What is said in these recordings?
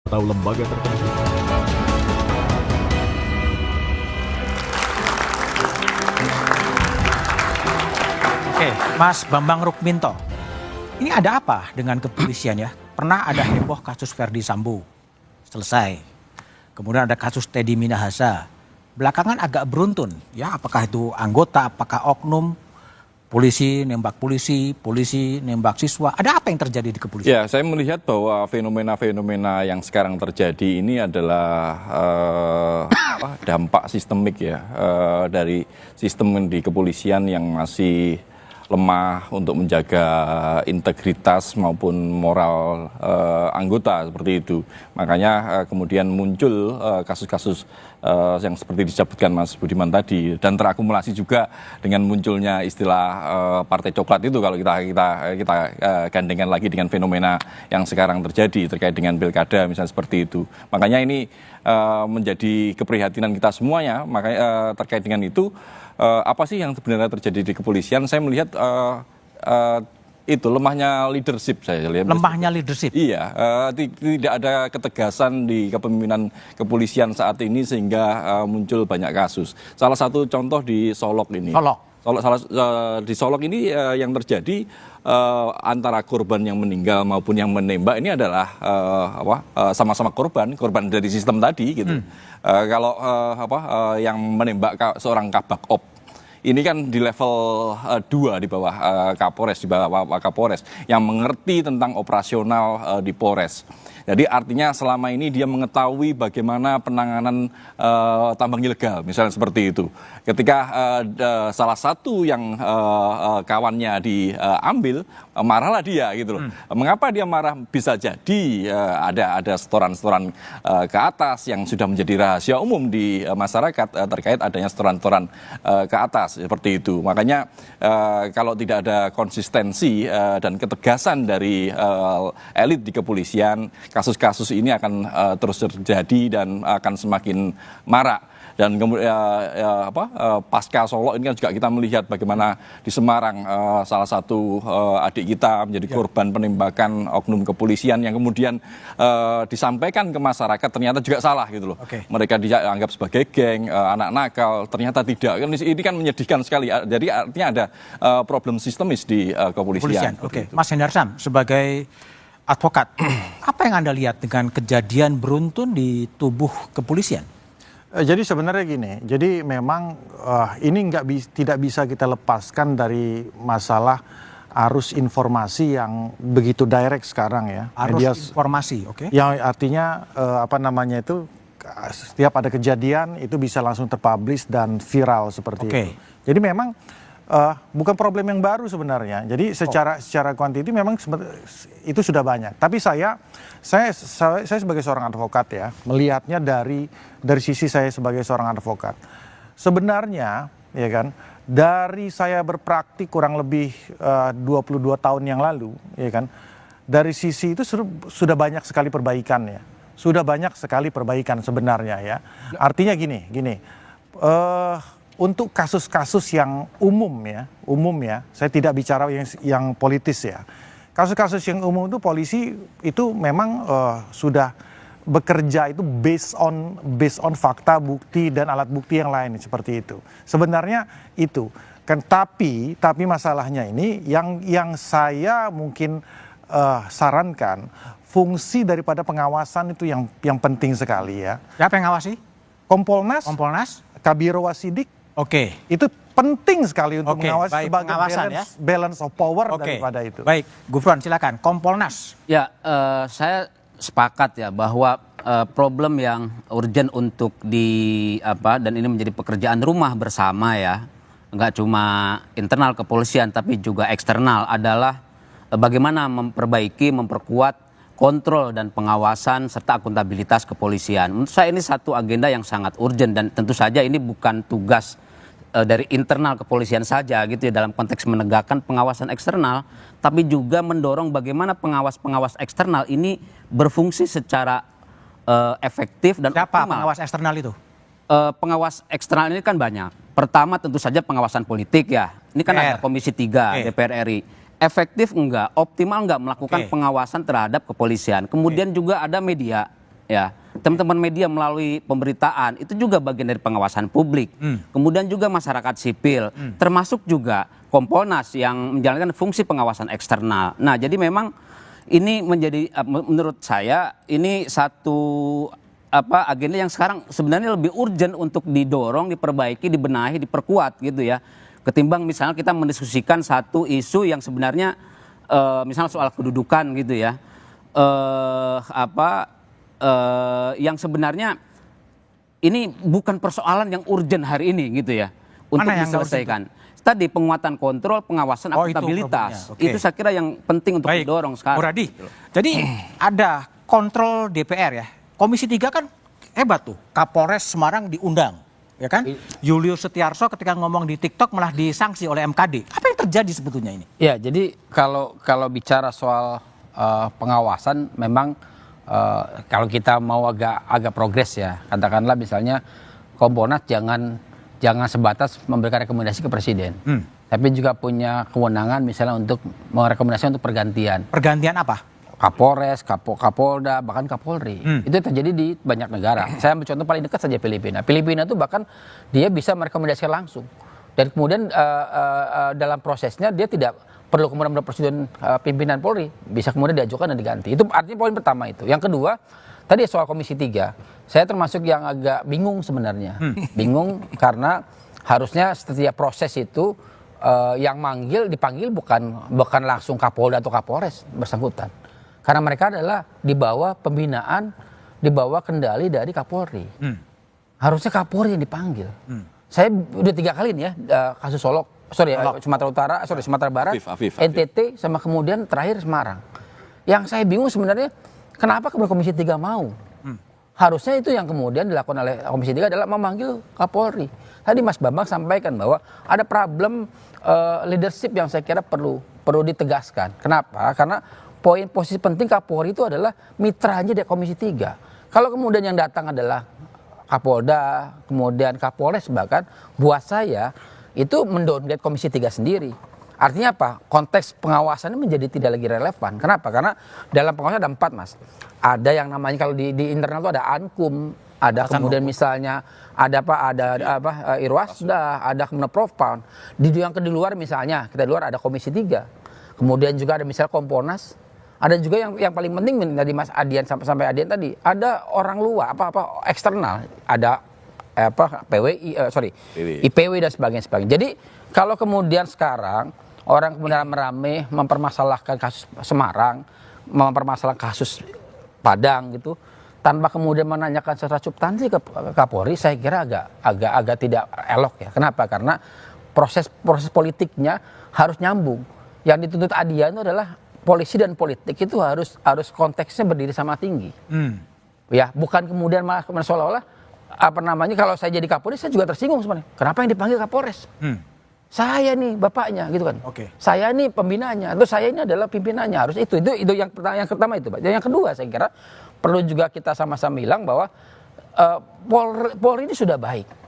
atau lembaga tertentu. Oke, Mas Bambang Rukminto, ini ada apa dengan kepolisian ya? Pernah ada heboh kasus Verdi Sambo, selesai. Kemudian ada kasus Teddy Minahasa. Belakangan agak beruntun, ya apakah itu anggota, apakah oknum, polisi nembak polisi, polisi nembak siswa. Ada apa yang terjadi di kepolisian? Ya, saya melihat bahwa fenomena-fenomena yang sekarang terjadi ini adalah dampak sistemik ya dari sistem di kepolisian yang masih lemah untuk menjaga integritas maupun moral anggota seperti itu. Makanya kemudian muncul kasus-kasus yang seperti disebutkan Mas Budiman tadi, dan terakumulasi juga dengan munculnya istilah partai coklat itu kalau kita gandengkan lagi dengan fenomena yang sekarang terjadi terkait dengan pilkada misalnya seperti itu. Makanya ini menjadi keprihatinan kita semuanya. Makanya terkait dengan itu, apa sih yang sebenarnya terjadi di kepolisian? Saya melihat itu lemahnya leadership, saya lihat. Lemahnya leadership? Iya, tidak ada ketegasan di kepemimpinan kepolisian saat ini sehingga muncul banyak kasus. Salah satu contoh di Solok ini. Di Solok ini yang terjadi antara korban yang meninggal maupun yang menembak ini adalah sama-sama korban dari sistem tadi gitu. Kalau yang menembak seorang kabak op ini kan di level 2 di bawah Kapolres, di bawah Kapolres yang mengerti tentang operasional di Polres. Jadi artinya selama ini dia mengetahui bagaimana penanganan tambang ilegal, misalnya seperti itu. Ketika salah satu yang kawannya diambil, marahlah dia gitu loh. Mengapa dia marah? Bisa jadi ada setoran-setoran ke atas yang sudah menjadi rahasia umum di masyarakat terkait adanya setoran-setoran ke atas seperti itu. Makanya kalau tidak ada konsistensi dan ketegasan dari elit di kepolisian, kasus-kasus ini akan terus terjadi dan akan semakin marak. Dan kemudian pasca Solok ini kan juga kita melihat bagaimana di Semarang salah satu adik kita menjadi korban penembakan oknum kepolisian yang kemudian disampaikan ke masyarakat ternyata juga salah gitu loh. Mereka dianggap sebagai geng, anak nakal, ternyata tidak. Ini kan menyedihkan sekali. Jadi artinya ada problem sistemis di kepolisian. Mas Hendar Sam, sebagai advokat, apa yang Anda lihat dengan kejadian beruntun di tubuh kepolisian? Jadi sebenarnya gini, jadi memang ini tidak bisa kita lepaskan dari masalah arus informasi yang begitu direct sekarang ya. Arus informasi, oke. Yang artinya setiap ada kejadian itu bisa langsung terpublish dan viral seperti itu. Jadi memang bukan problem yang baru sebenarnya. Jadi secara kuantiti memang itu sudah banyak. Tapi saya sebagai seorang advokat ya, melihatnya dari sisi saya sebagai seorang advokat. Sebenarnya ya kan, dari saya berpraktik kurang lebih 22 tahun yang lalu ya kan, dari sisi itu sudah banyak sekali perbaikan ya. Sudah banyak sekali perbaikan sebenarnya ya. Artinya gini, untuk kasus-kasus yang umum ya, saya tidak bicara yang politis ya. Kasus-kasus yang umum itu polisi itu memang sudah bekerja itu based on fakta, bukti dan alat bukti yang lain seperti itu. Sebenarnya itu kan, tapi masalahnya ini yang saya mungkin sarankan, fungsi daripada pengawasan itu yang penting sekali ya. Siapa yang ngawasi? Kompolnas, Kabiro Wasidik. Itu penting sekali untuk mengawasi sebagai balance of power daripada itu. Baik, Gufron silakan. Kompolnas. Ya, saya sepakat ya bahwa problem yang urgent untuk dan ini menjadi pekerjaan rumah bersama ya, nggak cuma internal kepolisian tapi juga eksternal, adalah bagaimana memperkuat kontrol dan pengawasan serta akuntabilitas kepolisian. Menurut saya ini satu agenda yang sangat urgent, dan tentu saja ini bukan tugas dari internal kepolisian saja gitu ya dalam konteks menegakkan pengawasan eksternal, tapi juga mendorong bagaimana pengawas-pengawas eksternal ini berfungsi secara efektif dan Siapa optimal. pengawas eksternal itu? Pengawas eksternal ini kan banyak. Pertama tentu saja pengawasan politik ya. Ini kan ada Komisi 3 DPR RI. Efektif enggak, optimal enggak melakukan pengawasan terhadap kepolisian. Kemudian juga ada media. ya. Teman-teman media melalui pemberitaan itu juga bagian dari pengawasan publik. Kemudian juga masyarakat sipil, termasuk juga Kompolnas yang menjalankan fungsi pengawasan eksternal. Nah, jadi memang ini menjadi menurut saya ini satu agenda yang sekarang sebenarnya lebih urgent untuk didorong, diperbaiki, dibenahi, diperkuat gitu ya. Ketimbang misalnya kita mendiskusikan satu isu yang sebenarnya misalnya soal kedudukan gitu ya. Yang sebenarnya ini bukan persoalan yang urgent hari ini gitu ya untuk diselesaikan. Tadi penguatan kontrol, pengawasan, akuntabilitas itu saya kira yang penting untuk didorong sekarang. Muradi, jadi ada kontrol DPR ya. Komisi 3 kan hebat tuh. Kapolres Semarang diundang, ya kan? Julius Setiarso ketika ngomong di TikTok malah disanksi oleh MKD. Apa yang terjadi sebetulnya ini? Ya, jadi kalau bicara soal pengawasan, memang kalau kita mau agak progres ya, katakanlah misalnya Kompolnas jangan sebatas memberikan rekomendasi ke presiden, tapi juga punya kewenangan misalnya untuk merekomendasikan untuk pergantian. Pergantian apa? Kapolres, Kapolda, bahkan Kapolri. Itu terjadi di banyak negara. Saya ambil contoh paling dekat saja Filipina. Filipina itu bahkan dia bisa merekomendasikan langsung. Dan kemudian dalam prosesnya dia tidak perlu kemudian presiden pimpinan Polri, bisa kemudian diajukan dan diganti. Itu artinya poin pertama itu. Yang kedua, tadi soal Komisi 3. Saya termasuk yang agak bingung sebenarnya. Bingung karena harusnya setiap proses itu yang dipanggil bukan langsung Kapolda atau Kapolres bersangkutan. Karena mereka adalah di bawah pembinaan, di bawah kendali dari Kapolri. Harusnya Kapolri yang dipanggil. Saya udah 3 kali nih ya kasus Sumatera Utara, Sumatera Barat, Afif. NTT, sama kemudian terakhir Semarang. Yang saya bingung sebenarnya kenapa Komisi 3 mau? Harusnya itu yang kemudian dilakukan oleh Komisi 3 adalah memanggil Kapolri. Tadi Mas Bambang sampaikan bahwa ada problem leadership yang saya kira perlu ditegaskan. Kenapa? Karena posisi penting Kapolri itu adalah mitranya dari Komisi 3. Kalau kemudian yang datang adalah Kapolda, kemudian Kapolres bahkan, buat saya itu mendowngrade Komisi 3 sendiri. Artinya apa? Konteks pengawasannya menjadi tidak lagi relevan. Kenapa? Karena dalam pengawasan ada 4, Mas. Ada yang namanya kalau di internal itu ada Ankum, ada kemudian misalnya ada Irwasda, ada kemudian Profpaun. Di luar misalnya, kita di luar ada Komisi 3. Kemudian juga ada misalnya Kompolnas. Ada juga yang paling penting tadi Mas Adian sampai Adian tadi, ada orang luar eksternal, ada IPW dan sebagainya. Jadi kalau kemudian sekarang orang kemudian merame mempermasalahkan kasus Semarang, mempermasalahkan kasus Padang gitu, tanpa kemudian menanyakan secara substansi ke Kapolri, saya kira agak tidak elok ya. Kenapa? Karena proses politiknya harus nyambung. Yang dituntut Adian itu adalah polisi dan politik itu harus konteksnya berdiri sama tinggi. Ya, bukan kemudian malah seolah-olah kalau saya jadi Kapolri saya juga tersinggung sebenarnya. Kenapa yang dipanggil Kapolres? Saya nih bapaknya gitu kan. Saya nih pembinanya atau saya ini adalah pimpinannya. Harus itu yang pertama itu, Pak. Dan yang kedua saya kira perlu juga kita sama-sama bilang bahwa Polri ini sudah baik.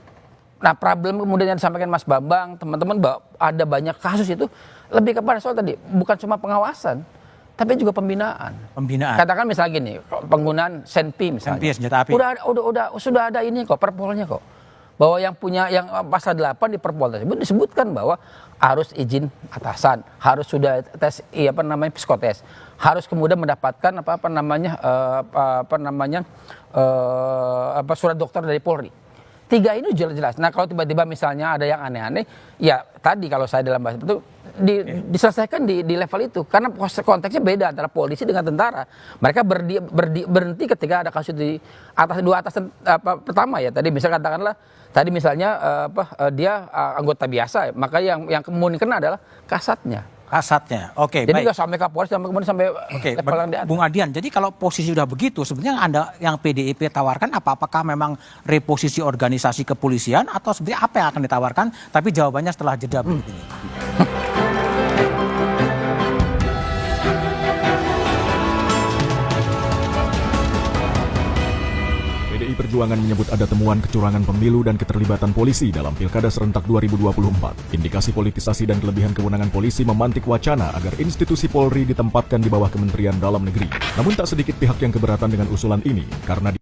Nah, problem kemudian yang disampaikan Mas Bambang, teman-teman, bahwa ada banyak kasus itu lebih kepada soal tadi, bukan cuma pengawasan, tapi juga pembinaan. Katakan misalnya gini, penggunaan senpi misalnya. Senjata api. Sudah ada ini kok, perpolnya kok. Bahwa yang pasal 8 di perpol tersebut disebutkan bahwa harus izin atasan, harus sudah tes psikotes, harus kemudian mendapatkan surat dokter dari Polri. 3 ini jelas-jelas. Nah, kalau tiba-tiba misalnya ada yang aneh-aneh, ya tadi kalau saya dalam bahasa itu diselesaikan di level itu. Karena konteksnya beda antara polisi dengan tentara. Mereka berhenti ketika ada kasus di dua atasan pertama ya. Tadi misalnya katakanlah, dia anggota biasa, maka yang kemudian kena adalah kasatnya. Oke, jadi baik. nggak sampai Kapolres, kemudian sampai level yang di atas. Bung Adian, jadi kalau posisi sudah begitu, sebenarnya yang PDIP tawarkan apakah memang reposisi organisasi kepolisian atau sebenarnya apa yang akan ditawarkan? Tapi jawabannya setelah jeda berikut ini. PDI Perjuangan menyebut ada temuan kecurangan pemilu dan keterlibatan polisi dalam Pilkada serentak 2024. Indikasi politisasi dan kelebihan kewenangan polisi memantik wacana agar institusi Polri ditempatkan di bawah Kementerian Dalam Negeri. Namun tak sedikit pihak yang keberatan dengan usulan ini karena